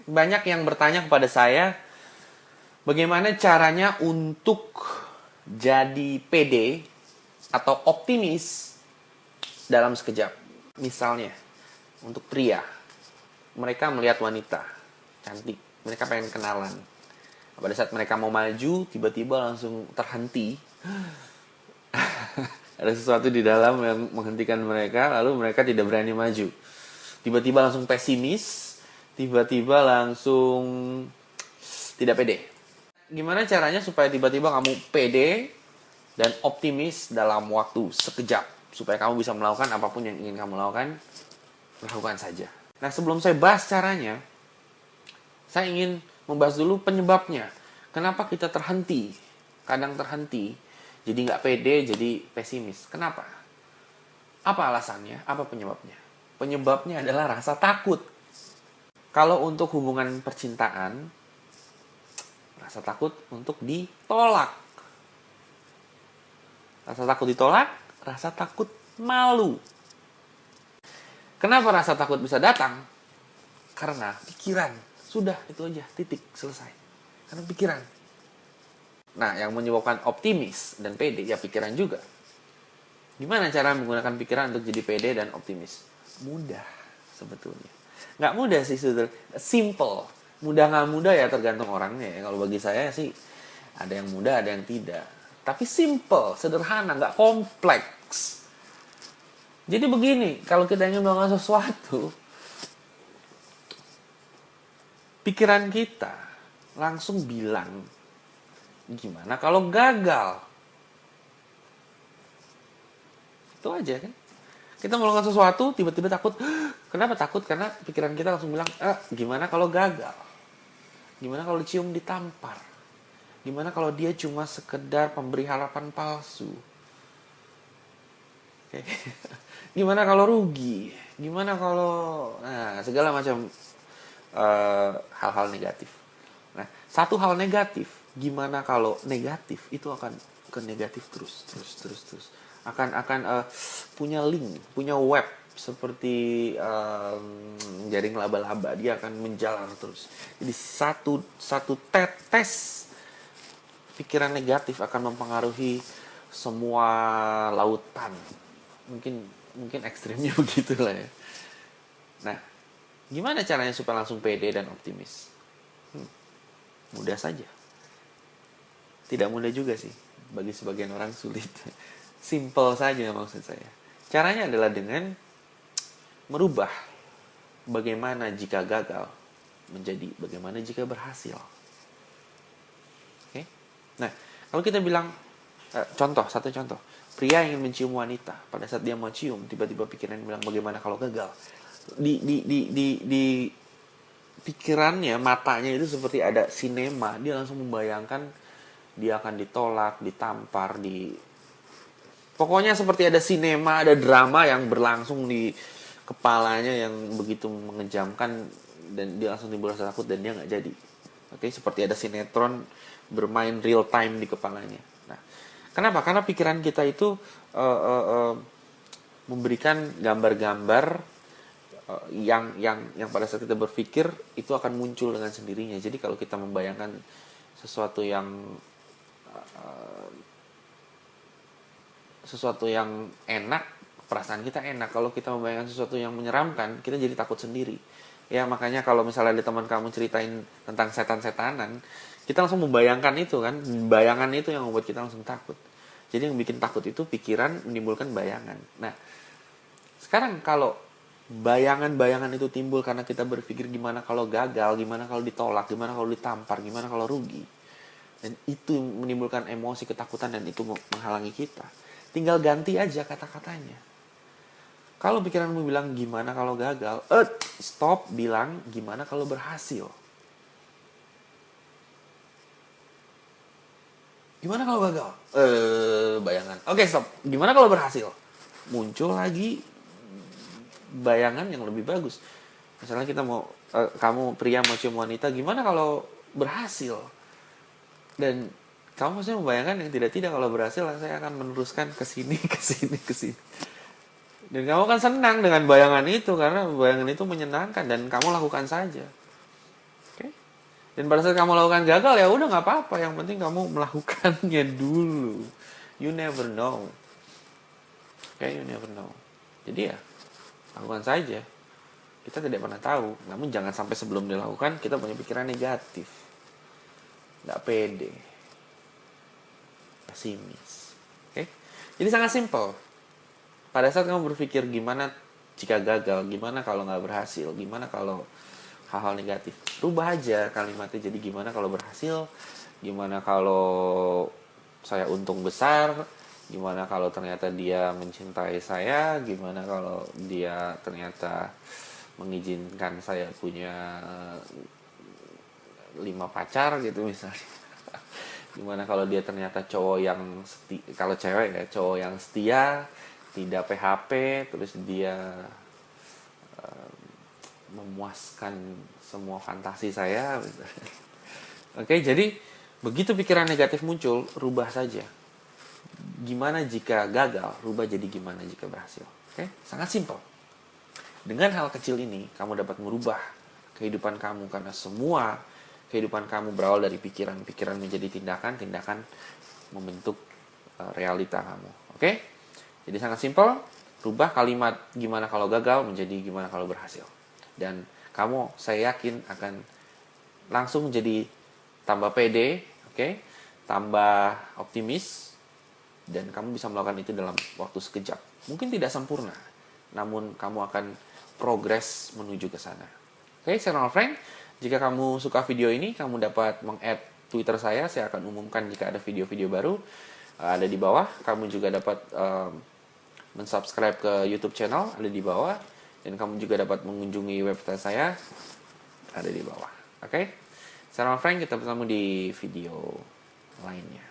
Banyak yang bertanya kepada saya, bagaimana caranya untuk jadi pede atau optimis dalam sekejap. Misalnya, untuk pria, mereka melihat wanita cantik, mereka pengen kenalan. Pada saat mereka mau maju, tiba-tiba langsung terhenti. Ada sesuatu di dalam yang menghentikan mereka, lalu mereka tidak berani maju. Tiba-tiba langsung pesimis, tiba-tiba langsung tidak pede. Gimana caranya supaya tiba-tiba kamu pede dan optimis dalam waktu sekejap, supaya kamu bisa melakukan apapun yang ingin kamu lakukan, lakukan saja. Nah, sebelum saya bahas caranya, saya ingin membahas dulu penyebabnya. Kenapa kita terhenti? Kadang terhenti, jadi nggak pede, jadi pesimis. Kenapa? Apa alasannya? Apa penyebabnya? Penyebabnya adalah rasa takut. Kalau untuk hubungan percintaan, rasa takut untuk ditolak. Rasa takut ditolak, rasa takut malu. Kenapa rasa takut bisa datang? Karena pikiran. Sudah, itu aja, titik, selesai. Karena pikiran. Nah, yang menyebabkan optimis dan pede, ya pikiran juga. Gimana cara menggunakan pikiran untuk jadi pede dan optimis? Mudah, sebetulnya. Nggak mudah sih, sebetulnya. Simple. Mudah nggak mudah ya tergantung orangnya ya. Kalau bagi saya sih, ada yang mudah, ada yang tidak. Tapi simple, sederhana, nggak kompleks. Jadi begini, kalau kita ingin melakukan sesuatu, pikiran kita langsung bilang, gimana kalau gagal? Itu aja kan. Kita melakukan sesuatu, tiba-tiba takut. Kenapa takut? Karena pikiran kita langsung bilang, gimana kalau gagal? Gimana kalau dicium ditampar? Gimana kalau dia cuma sekedar pemberi harapan palsu? Oke. Gimana kalau rugi? Gimana kalau... Nah, segala macam hal-hal negatif. Nah, satu hal negatif, gimana kalau negatif itu akan ke negatif terus. Akan punya link, punya web seperti jaring laba-laba, dia akan menjalar terus. Jadi satu tetes pikiran negatif akan mempengaruhi semua lautan. Mungkin ekstrimnya begitulah ya. Nah, gimana caranya supaya langsung pede dan optimis? Mudah saja. Tidak mudah juga sih. Bagi sebagian orang sulit. Simple saja maksud saya. Caranya adalah dengan merubah bagaimana jika gagal menjadi bagaimana jika berhasil. Oke? Nah, kalau kita bilang satu contoh. Pria ingin mencium wanita. Pada saat dia mau cium, tiba-tiba pikiran bilang bagaimana kalau gagal. Di pikirannya, matanya itu seperti ada sinema. Dia langsung membayangkan dia akan ditolak, ditampar, pokoknya seperti ada sinema, ada drama yang berlangsung di kepalanya yang begitu mengejamkan, dan dia langsung timbul rasa takut dan dia nggak jadi. Oke, seperti ada sinetron bermain real time di kepalanya. Nah, kenapa? Karena pikiran kita itu memberikan gambar-gambar yang pada saat kita berpikir itu akan muncul dengan sendirinya. Jadi kalau kita membayangkan sesuatu yang enak, perasaan kita enak. Kalau kita membayangkan sesuatu yang menyeramkan, kita jadi takut sendiri. Ya, makanya kalau misalnya ada teman kamu ceritain tentang setan-setanan, kita langsung membayangkan itu kan. Bayangan itu yang membuat kita langsung takut. Jadi yang bikin takut itu pikiran menimbulkan bayangan. Nah, sekarang kalau bayangan-bayangan itu timbul karena kita berpikir gimana kalau gagal, gimana kalau ditolak, gimana kalau ditampar, gimana kalau rugi, dan itu menimbulkan emosi ketakutan dan itu menghalangi kita, tinggal ganti aja kata-katanya. Kalau pikiranmu bilang gimana kalau gagal, stop, bilang gimana kalau berhasil. Gimana kalau gagal? Bayangan. Oke, stop. Gimana kalau berhasil? Muncul lagi bayangan yang lebih bagus. Misalnya kita kamu pria mau cium wanita, gimana kalau berhasil? Dan kamu pasti membayangkan yang tidak kalau berhasil saya akan meneruskan ke sini. Dan kamu kan senang dengan bayangan itu karena bayangan itu menyenangkan dan kamu lakukan saja. Dan pada saat kamu lakukan gagal, ya udah nggak apa-apa. Yang penting kamu melakukannya dulu. You never know. Oke, you never know. Jadi ya, lakukan saja. Kita tidak pernah tahu. Namun jangan sampai sebelum dilakukan, kita punya pikiran negatif. Nggak pede. Pesimis. Oke? Jadi sangat simpel. Pada saat kamu berpikir gimana jika gagal, gimana kalau nggak berhasil, gimana kalau hal-hal negatif, rubah aja kalimatnya jadi gimana kalau berhasil, gimana kalau saya untung besar, gimana kalau ternyata dia mencintai saya, gimana kalau dia ternyata mengizinkan saya punya 5 pacar gitu misalnya. Gimana kalau dia ternyata cowok yang kalau cewek ya, cowok yang setia, tidak PHP, terus dia memuaskan semua fantasi saya. Oke, jadi begitu pikiran negatif muncul, rubah saja. Gimana jika gagal, rubah jadi gimana jika berhasil. Oke, sangat simpel. Dengan hal kecil ini, kamu dapat merubah kehidupan kamu karena semua kehidupan kamu berawal dari pikiran. Pikiran menjadi tindakan, tindakan membentuk realita kamu. Oke? Jadi sangat simpel, rubah kalimat gimana kalau gagal menjadi gimana kalau berhasil. Dan kamu, saya yakin akan langsung jadi tambah pede, oke? Tambah optimis, dan kamu bisa melakukan itu dalam waktu sekejap. Mungkin tidak sempurna, namun kamu akan progres menuju ke sana. Oke, saya Ronald Frank. Jika kamu suka video ini, kamu dapat meng-add Twitter saya. Saya akan umumkan jika ada video-video baru ada di bawah. Kamu juga dapat mensubscribe ke YouTube channel, ada di bawah. Dan kamu juga dapat mengunjungi website saya, ada di bawah. Oke? Saya Ronald Frank, kita bertemu di video lainnya.